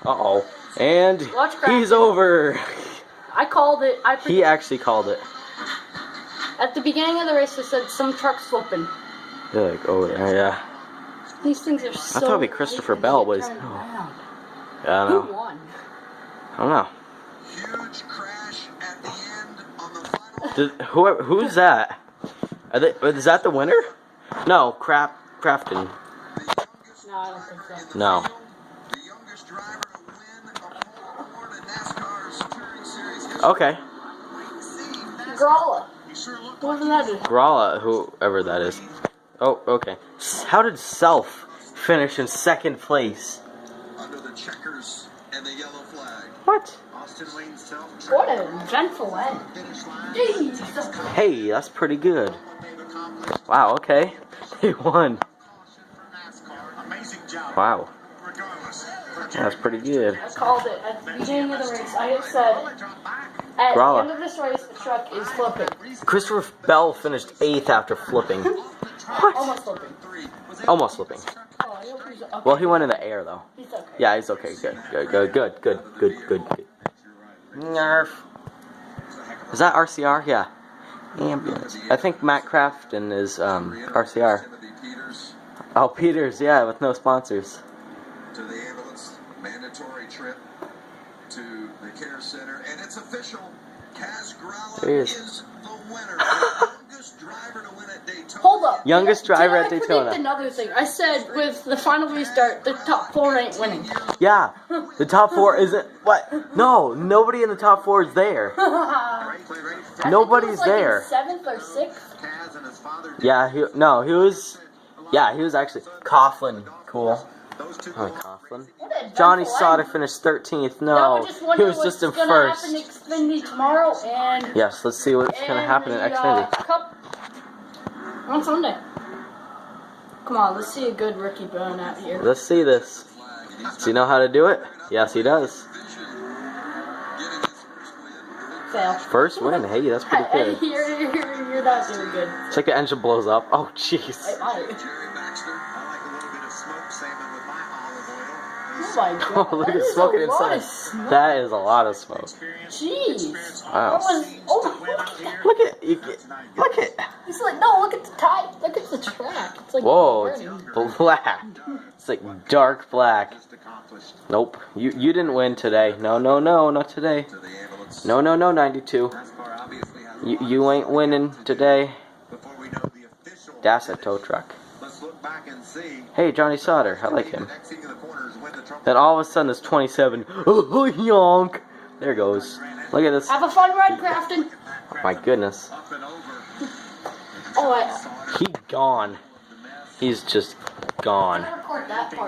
Uh-oh. And Crafton. he's over. I called it. He actually called it. At the beginning of the race, I said some truck's flipping. They're like, oh, yeah. These things are so. I thought it'd be Christopher Bell was. Yeah, I don't know. Who won? I don't know. Huge crash at the end on the final. Who's that? Is that the winner? No, Crafton. No, I don't think so. No. The youngest driver to win a pole award in NASCAR's Touring Series history. Okay. Gralla. What was that? Gralla, whoever that is. Oh, okay. How did Self finish in second place? Under the checkers and the yellow flag. What? Austin Wayne Self. What an eventful end. Jeez. Hey, that's pretty good. Wow, okay. They won. Amazing job. Wow. Regardless. That's pretty good. I called it at the beginning of the race. I have said at Gralla. the end of this race, the truck is flipping. Christopher Bell finished 8th after flipping. What? Almost flipping. Almost flipping. Oh, I hope he's okay. Well, he went in the air, though. He's okay. Yeah, he's okay. Good. Nerf. Is that RCR? Yeah. Ambulance. I think Matt Crafton is RCR. Oh, Peters, yeah, with no sponsors. To the ambulance, mandatory trip to the care center, and it's official. Kaz Gralla There he is. is the winner. The youngest driver to win at Daytona. Hold up. Youngest driver at Did I Daytona. predict another thing? I said with the final restart, the top 4 ain't winning. Yeah, the top 4 isn't. What? No, nobody in the top 4 is there. Nobody's there. 7th or 6th. Kaz and his father. Yeah, he was actually Coughlin. Cool. Those two Coughlin. What an Johnny eventful Sauter end. finished 13th. Now No, we just he wonder was just in what's gonna first. happen in Xfinity tomorrow and Yes, let's see what's gonna happen in the, Xfinity. Cup on Sunday. Come on, let's see a good rookie burn out here. Let's see this. Does he know how to do it? Yes, he does. Fail. First win. Hey, that's pretty good. You're not doing good. It's like the engine blows up. Oh, jeez. It might. Jerry Baxter. I like a little bit of smoked salmon with my olive oil. Oh my god. Oh, look that at is smoking a lot inside. of smoke. That is a lot of smoke. Jeez. Wow. That was, oh, Look at you. Look at. he's like, no, look at the tie. Look at the track. It's like Whoa, burning. it's black. It's like dark black. Nope. You didn't win today. No, not today. No, 92. You ain't winning today. That's a tow truck. Hey, Johnny Sauter. I like him. Then all of a sudden it's 27. Oh, yonk. There goes. Look at this. Have a fun ride, Crafton. My goodness. Oh, He gone. He's just gone. I record that part.